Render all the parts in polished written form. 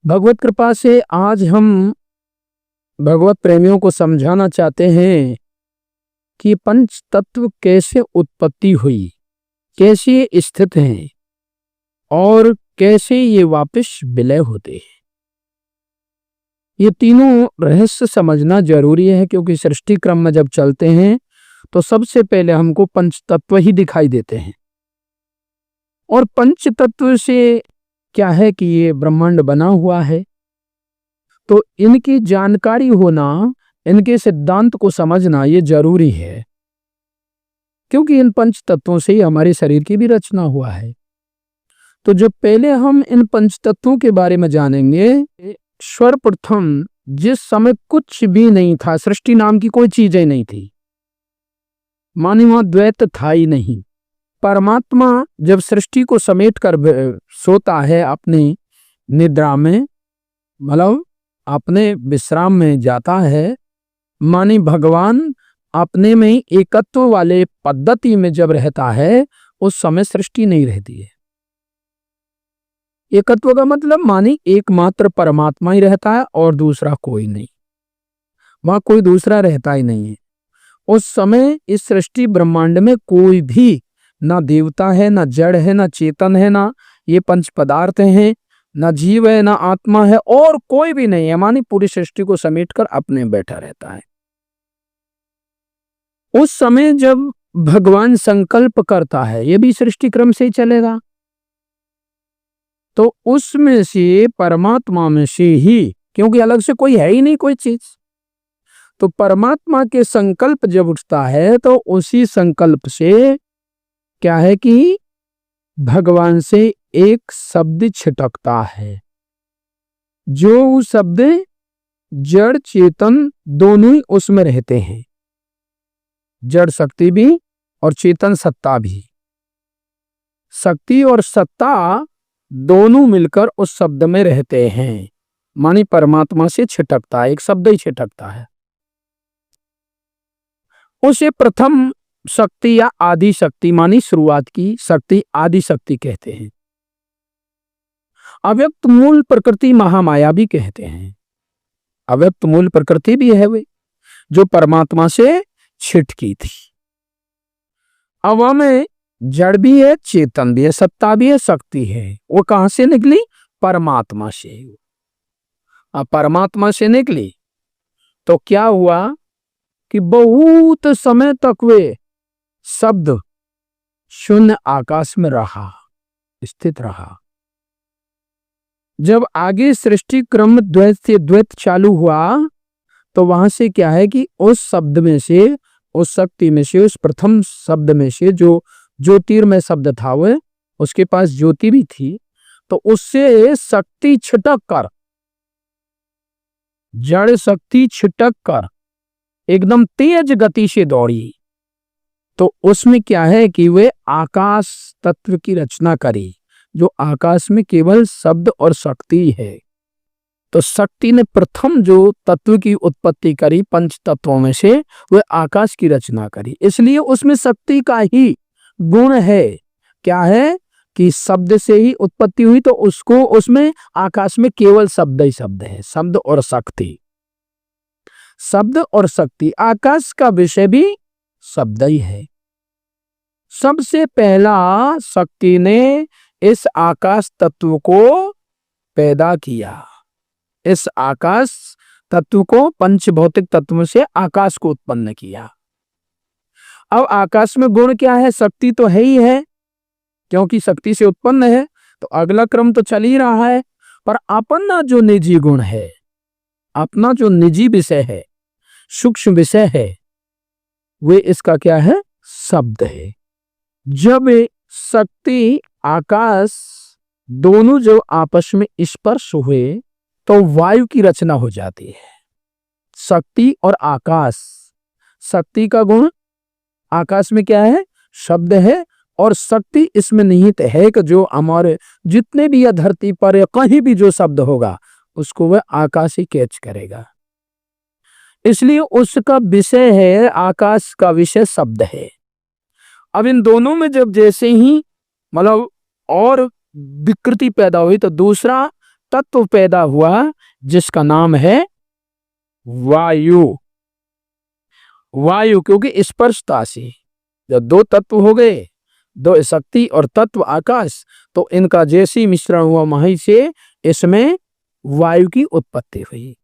भगवत कृपा से आज हम भगवत प्रेमियों को समझाना चाहते हैं कि पंच तत्व कैसे उत्पत्ति हुई, कैसे ये स्थित हैं और कैसे ये वापस विलय होते हैं। ये तीनों रहस्य समझना जरूरी है, क्योंकि सृष्टि क्रम में जब चलते हैं तो सबसे पहले हमको पंच तत्व ही दिखाई देते हैं। और पंच तत्व से क्या है कि ये ब्रह्मांड बना हुआ है, तो इनकी जानकारी होना, इनके सिद्धांत को समझना ये जरूरी है, क्योंकि इन पंच तत्वों से ही हमारे शरीर की भी रचना हुआ है। तो जब पहले हम इन पंच तत्वों के बारे में जानेंगे, सर्वप्रथम जिस समय कुछ भी नहीं था, सृष्टि नाम की कोई चीज ही नहीं थी, मानी वहां द्वैत था ही नहीं। परमात्मा जब सृष्टि को समेट कर सोता है अपनी निद्रा में, मतलब अपने विश्राम में जाता है, मानी भगवान अपने में ही एकत्व वाले पद्धति में जब रहता है, उस समय सृष्टि नहीं रहती है। एकत्व का मतलब मानी एकमात्र परमात्मा ही रहता है और दूसरा कोई नहीं, वहां कोई दूसरा रहता ही नहीं है। उस समय इस सृष्टि ब्रह्मांड में कोई भी ना देवता है, ना जड़ है, ना चेतन है, ना ये पंच पदार्थ हैं, ना जीव है, ना आत्मा है, और कोई भी नहीं है। मानी पूरी सृष्टि को समेटकर अपने बैठा रहता है। उस समय जब भगवान संकल्प करता है, ये भी सृष्टि क्रम से ही चलेगा, तो उसमें से परमात्मा में से ही, क्योंकि अलग से कोई है ही नहीं कोई चीज, तो परमात्मा के संकल्प जब उठता है तो उसी संकल्प से क्या है कि भगवान से एक शब्द छिटकता है, जो शब्द जड़ चेतन दोनों ही उसमें रहते हैं, जड़ शक्ति भी और चेतन सत्ता भी। शक्ति और सत्ता दोनों मिलकर उस शब्द में रहते हैं, मानी परमात्मा से छिटकता है, एक शब्द ही छिटकता है। उसे प्रथम शक्ति या आदि शक्ति, मानी शुरुआत की शक्ति, आदि शक्ति कहते हैं। अव्यक्त मूल प्रकृति महामाया भी कहते हैं। अव्यक्त मूल प्रकृति भी है वे, जो परमात्मा से छिटकी थी। अब हमें जड़ भी है, चेतन भी है, सत्ता भी है, शक्ति है। वो कहां से निकली? परमात्मा से। अब परमात्मा से निकली तो क्या हुआ कि बहुत समय तक वे शब्द शून्य आकाश में रहा, स्थित रहा। जब आगे सृष्टि क्रम द्वैत से द्वैत चालू हुआ, तो वहां से क्या है कि उस शब्द में से, उस शक्ति में से, उस प्रथम शब्द में से जो ज्योतिर्मय शब्द था, वह उसके पास ज्योति भी थी, तो उससे शक्ति छिटक कर, जड़ शक्ति छिटक कर एकदम तेज गति से दौड़ी। तो उसमें क्या है कि वे आकाश तत्व की रचना करी, जो आकाश में केवल शब्द और शक्ति है। तो शक्ति ने प्रथम जो तत्व की उत्पत्ति करी पंच तत्वों में से, वह आकाश की रचना करी। इसलिए उसमें शक्ति का ही गुण है। क्या है कि शब्द से ही उत्पत्ति हुई, तो उसको उसमें आकाश में केवल शब्द ही शब्द है, शब्द और शक्ति, शब्द और शक्ति। आकाश का विषय भी शब्द ही है। सबसे पहला शक्ति ने इस आकाश तत्व को पैदा किया। इस आकाश तत्व को, पंच भौतिक तत्व से आकाश को उत्पन्न किया। अब आकाश में गुण क्या है? शक्ति तो है ही है, क्योंकि शक्ति से उत्पन्न है, तो अगला क्रम तो चल ही रहा है। पर अपना जो निजी गुण है, अपना जो निजी विषय है, सूक्ष्म विषय है, वे इसका क्या है? शब्द है। जब शक्ति आकाश दोनों जो आपस में स्पर्श हुए, तो वायु की रचना हो जाती है। शक्ति और आकाश, शक्ति का गुण आकाश में क्या है? शब्द है, और शक्ति इसमें निहित है कि जो हमारे जितने भी यह धरती पर या कहीं भी जो शब्द होगा, उसको वह आकाश ही कैच करेगा। इसलिए उसका विषय है, आकाश का विषय शब्द है। अब इन दोनों में जब जैसे ही मतलब और विकृति पैदा हुई, तो दूसरा तत्व पैदा हुआ जिसका नाम है वायु। वायु क्योंकि स्पर्शता से जब दो तत्व हो गए, दो शक्ति और तत्व आकाश, तो इनका जैसी मिश्रण हुआ वहीं से इसमें वायु की उत्पत्ति हुई।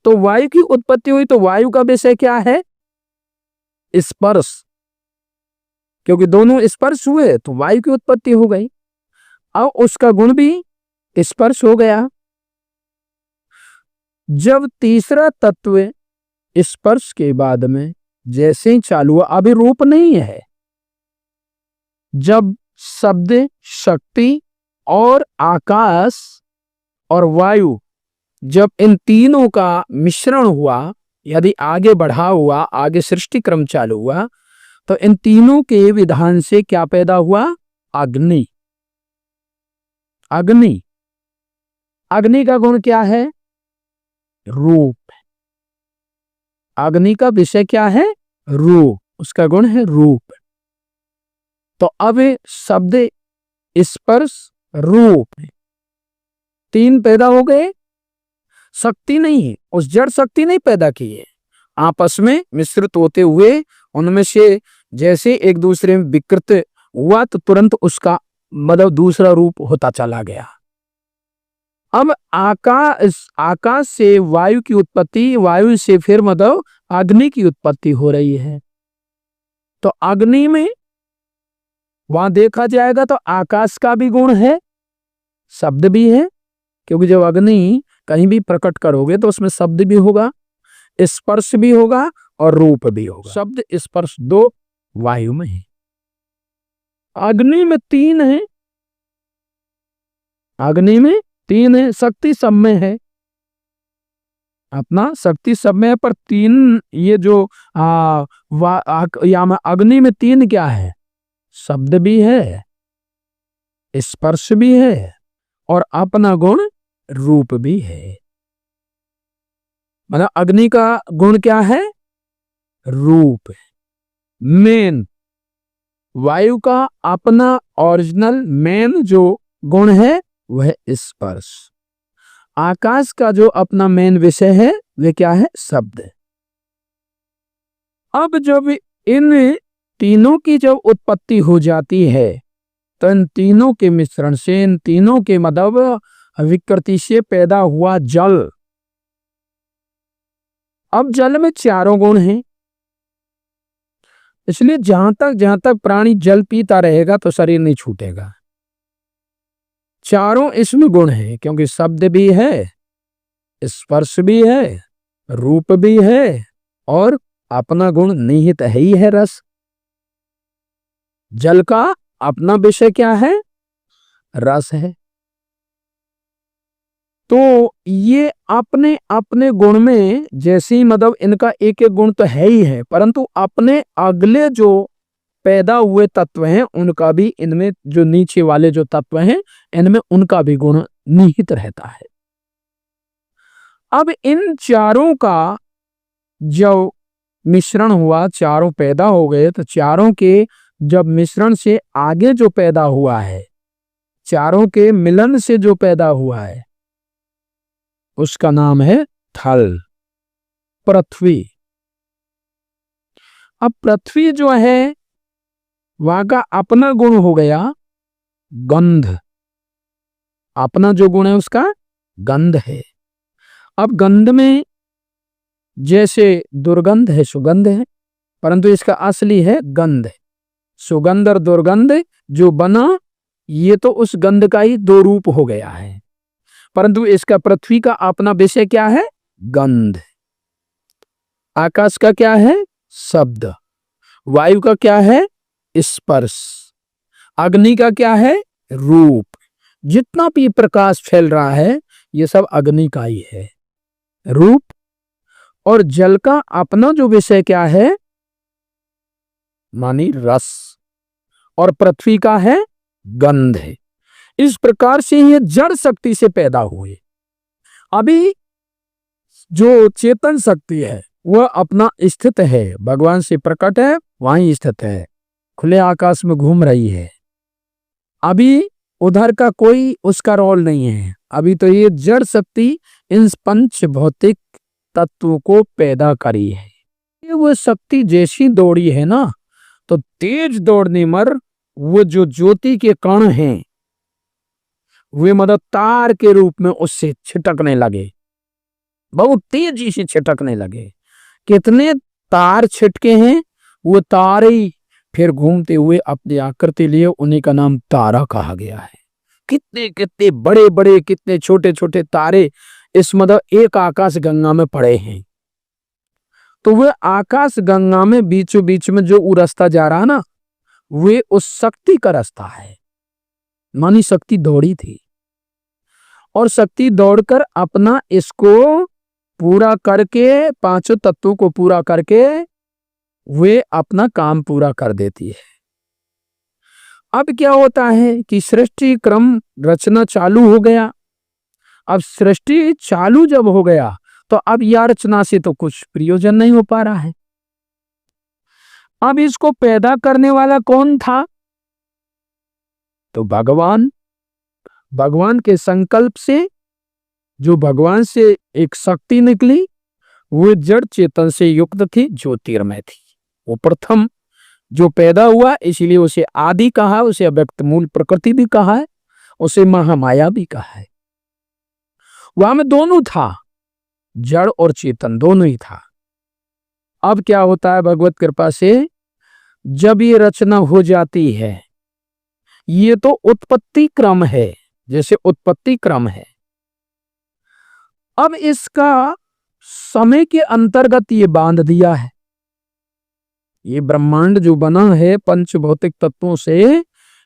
तो वायु की उत्पत्ति हुई तो वायु का विषय क्या है? स्पर्श। क्योंकि दोनों स्पर्श हुए तो वायु की उत्पत्ति हो गई। अब उसका गुण भी स्पर्श हो गया। जब तीसरा तत्व स्पर्श के बाद में जैसे ही चालू हुआ, अभी रूप नहीं है, जब शब्द, शक्ति और आकाश और वायु, जब इन तीनों का मिश्रण हुआ, यदि आगे बढ़ा हुआ, आगे सृष्टि क्रम चालू हुआ, तो इन तीनों के विधान से क्या पैदा हुआ? अग्नि। अग्नि, अग्नि का गुण क्या है? रूप। अग्नि का विषय क्या है? रूप। उसका गुण है रूप। तो अब शब्द, स्पर्श, रूप, तीन पैदा हो गए। शक्ति नहीं है, उस जड़ शक्ति नहीं पैदा की है, आपस में मिश्रित होते हुए उनमें से जैसे एक दूसरे में विकृत हुआ तो तुरंत उसका मतलब दूसरा रूप होता चला गया। अब आकाश से वायु की उत्पत्ति, वायु से फिर मतलब अग्नि की उत्पत्ति हो रही है। तो अग्नि में वहां देखा जाएगा तो आकाश का भी गुण है, शब्द भी है, क्योंकि जब अग्नि कहीं भी प्रकट करोगे तो उसमें शब्द भी होगा, स्पर्श भी होगा और रूप भी होगा। शब्द, स्पर्श दो वायु में है। अग्नि में तीन है, अग्नि में तीन है, शक्ति सब में है, अपना शक्ति सब में है, पर तीन ये जो अग्नि में तीन क्या है? शब्द भी है, स्पर्श भी है और अपना गुण रूप भी है। मतलब अग्नि का गुण क्या है? रूप। मेन वायु का अपना ओरिजिनल मेन जो गुण है वह स्पर्श। आकाश का जो अपना मेन विषय है वह क्या है? शब्द। अब जब इन तीनों की जब उत्पत्ति हो जाती है तो इन तीनों के मिश्रण से, इन तीनों के मतलब विकृति से पैदा हुआ जल। अब जल में चारों गुण हैं, इसलिए जहां तक प्राणी जल पीता रहेगा तो शरीर नहीं छूटेगा। चारों इसमें गुण हैं, क्योंकि शब्द भी है, स्पर्श भी है, रूप भी है और अपना गुण निहित है ही है, रस। जल का अपना विषय क्या है? रस है। तो ये अपने अपने गुण में जैसे ही मतलब इनका एक एक गुण तो है ही है, परंतु अपने अगले जो पैदा हुए तत्व हैं उनका भी, इनमें जो नीचे वाले जो तत्व हैं इनमें उनका भी गुण निहित रहता है। अब इन चारों का जब मिश्रण हुआ, चारों पैदा हो गए, तो चारों के जब मिश्रण से आगे जो पैदा हुआ है, चारों के मिलन से जो पैदा हुआ है, उसका नाम है थल, पृथ्वी। अब पृथ्वी जो है वहां का अपना गुण हो गया गंध। अपना जो गुण है उसका गंध है। अब गंध में जैसे दुर्गंध है, सुगंध है, परंतु इसका असली है गंध। सुगंध और दुर्गंध जो बना, ये तो उस गंध का ही दो रूप हो गया है, परंतु इसका पृथ्वी का अपना विषय क्या है? गंध। आकाश का क्या है? शब्द। वायु का क्या है? स्पर्श। अग्नि का क्या है? रूप। जितना भी प्रकाश फैल रहा है ये सब अग्नि का ही है, रूप। और जल का अपना जो विषय क्या है? मानी रस। और पृथ्वी का है गंध है। इस प्रकार से ये जड़ शक्ति से पैदा हुए। अभी जो चेतन शक्ति है वह अपना स्थित है, भगवान से प्रकट है, वहीं स्थित है, खुले आकाश में घूम रही है। अभी उधर का कोई उसका रोल नहीं है, अभी तो ये जड़ शक्ति इन पंच भौतिक तत्वों को पैदा करी है। ये वो शक्ति जैसी दौड़ी है ना, तो तेज दौड़ने मर वो जो ज्योति के कण हैं वे मतलब तार के रूप में उससे छिटकने लगे, बहुत तेजी से छिटकने लगे। कितने तार छिटके हैं, वो तारे ही फिर घूमते हुए अपनी आकृति लिए, उन्हीं का नाम तारा कहा गया है। कितने कितने बड़े बड़े, कितने छोटे छोटे तारे इस मतलब एक आकाश गंगा में पड़े हैं। तो वह आकाश गंगा में बीचों बीच में जो वो रास्ता जा रहा ना, वे उस शक्ति का रास्ता है। मानी शक्ति दौड़ी थी और शक्ति दौड़कर अपना इसको पूरा करके, पांचों तत्वों को पूरा करके वे अपना काम पूरा कर देती है। अब क्या होता है कि सृष्टि क्रम रचना चालू हो गया। अब सृष्टि चालू जब हो गया तो अब यह रचना से तो कुछ प्रयोजन नहीं हो पा रहा है। अब इसको पैदा करने वाला कौन था? तो भगवान। भगवान के संकल्प से, जो भगवान से एक शक्ति निकली, वो जड़ चेतन से युक्त थी, ज्योतिर्मय थी। वो प्रथम जो पैदा हुआ, इसीलिए उसे आदि कहा, उसे अव्यक्त मूल प्रकृति भी कहा है, उसे महामाया भी कहा है। वहां में दोनों था, जड़ और चेतन दोनों ही था। अब क्या होता है भगवत कृपा से, जब ये रचना हो जाती है, ये तो उत्पत्ति क्रम है, जैसे उत्पत्ति क्रम है। अब इसका समय के अंतर्गत ये बांध दिया है। ये ब्रह्मांड जो बना है पंच भौतिक तत्वों से,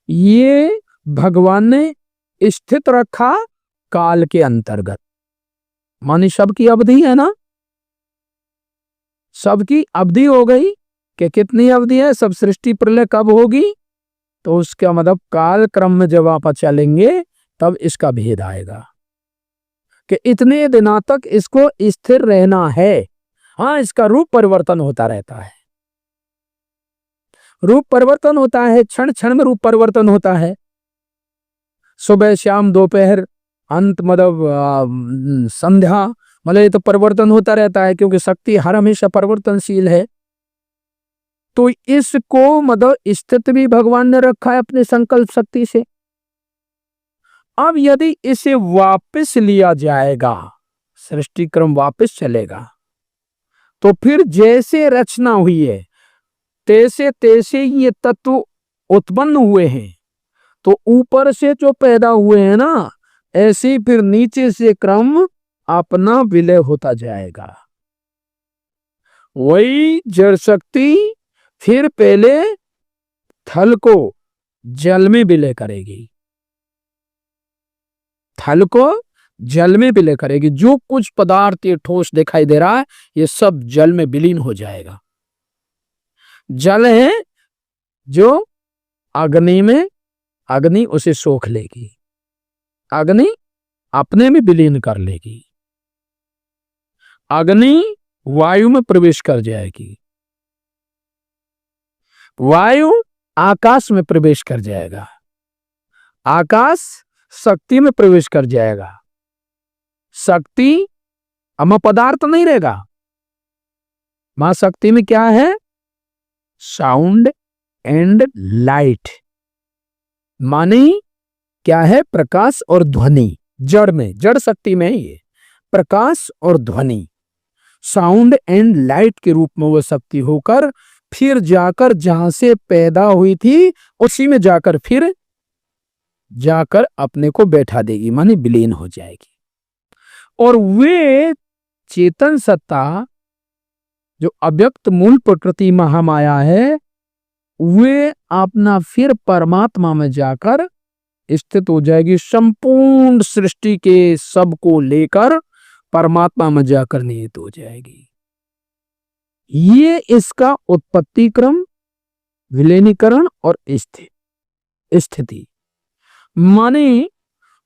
ये भगवान ने स्थित रखा काल के अंतर्गत। मानी सबकी अवधि है ना, सबकी अवधि हो गई कि कितनी अवधि है, सब सृष्टि प्रलय कब होगी, तो उसका मतलब काल क्रम में जब आप चलेंगे तब इसका भेद आएगा कि इतने दिनों तक इसको स्थिर रहना है। हाँ, इसका रूप परिवर्तन होता रहता है, रूप परिवर्तन होता है, क्षण क्षण में रूप परिवर्तन होता है। सुबह शाम दोपहर अंत मतलब संध्या, मतलब ये तो परिवर्तन होता रहता है, क्योंकि शक्ति हर हमेशा परिवर्तनशील है। तो इसको मतलब स्थित भी भगवान ने रखा है अपने संकल्प शक्ति से। अब यदि इसे वापस लिया जाएगा, सृष्टि क्रम वापस चलेगा, तो फिर जैसे रचना हुई है तैसे तैसे ये तत्व उत्पन्न हुए हैं। तो ऊपर से जो पैदा हुए हैं ना, ऐसे फिर नीचे से क्रम अपना विलय होता जाएगा। वही जड़ शक्ति फिर पहले थल को जल में विलय करेगी, थल को जल में विलय करेगी। जो कुछ पदार्थ ये ठोस दिखाई दे रहा है, ये सब जल में विलीन हो जाएगा। जल है जो अग्नि में, अग्नि उसे सोख लेगी, अग्नि अपने में विलीन कर लेगी, अग्नि वायु में प्रवेश कर जाएगी, वायु आकाश में प्रवेश कर जाएगा, आकाश शक्ति में प्रवेश कर जाएगा, शक्ति अम पदार्थ नहीं रहेगा। मां शक्ति में क्या है? साउंड एंड लाइट, माने क्या है? प्रकाश और ध्वनि। जड़ में, जड़ शक्ति में ये प्रकाश और ध्वनि, साउंड एंड लाइट के रूप में वो शक्ति होकर फिर जाकर जहां से पैदा हुई थी उसी में जाकर फिर जाकर अपने को बैठा देगी, माने विलीन हो जाएगी। और वे चेतन सत्ता जो अव्यक्त मूल प्रकृति महामाया है, वे अपना फिर परमात्मा में जाकर स्थित हो जाएगी। संपूर्ण सृष्टि के सब को लेकर परमात्मा में जाकर निहित हो जाएगी। ये इसका उत्पत्ति क्रम, विलीनीकरण और स्थिति। माने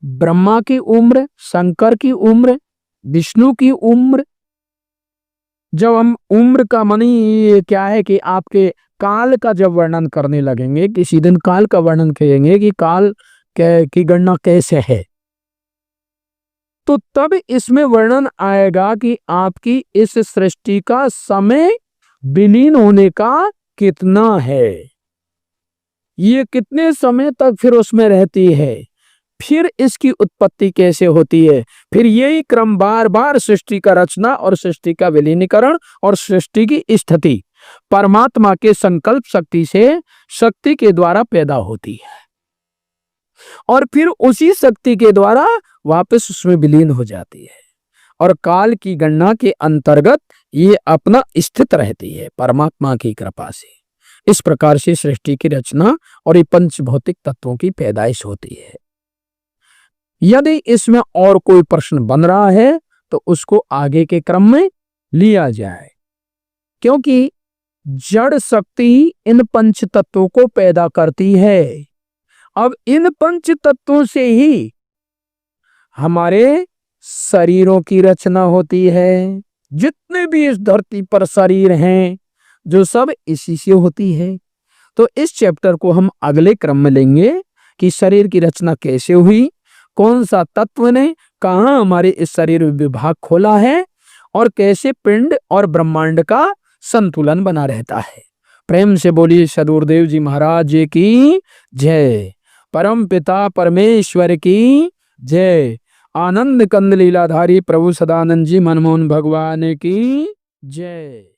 ब्रह्मा की उम्र, शंकर की उम्र, विष्णु की उम्र। जब हम उम्र का मानी क्या है कि आपके काल का जब वर्णन करने लगेंगे, किसी दिन काल का वर्णन करेंगे कि काल की गणना कैसे है, तो तब इसमें वर्णन आएगा कि आपकी इस सृष्टि का समय विलीन होने का कितना है, ये कितने समय तक फिर उसमें रहती है, फिर इसकी उत्पत्ति कैसे होती है, फिर यही क्रम बार बार सृष्टि का रचना और सृष्टि का विलीनीकरण और सृष्टि की स्थिति परमात्मा के संकल्प शक्ति से, शक्ति के द्वारा पैदा होती है और फिर उसी शक्ति के द्वारा वापस उसमें विलीन हो जाती है और काल की गणना के अंतर्गत ये अपना स्थित रहती है परमात्मा की कृपा से। इस प्रकार से सृष्टि की रचना और ये पंच भौतिक तत्वों की पैदाइश होती है। यदि इसमें और कोई प्रश्न बन रहा है तो उसको आगे के क्रम में लिया जाए, क्योंकि जड़ शक्ति इन पंच तत्वों को पैदा करती है। अब इन पंच तत्वों से ही हमारे शरीरों की रचना होती है, जितने भी इस धरती पर शरीर हैं जो सब इसी से होती है। तो इस चैप्टर को हम अगले क्रम में लेंगे कि शरीर की रचना कैसे हुई, कौन सा तत्व ने कहाँ हमारे इस शरीर में विभाग खोला है और कैसे पिंड और ब्रह्मांड का संतुलन बना रहता है। प्रेम से बोलिए सदगुरुदेव जी महाराज जी की जय, परम पिता परमेश्वर की जय, आनंद कंद लीलाधारी प्रभु सदानंद जी मनमोहन भगवान की जय।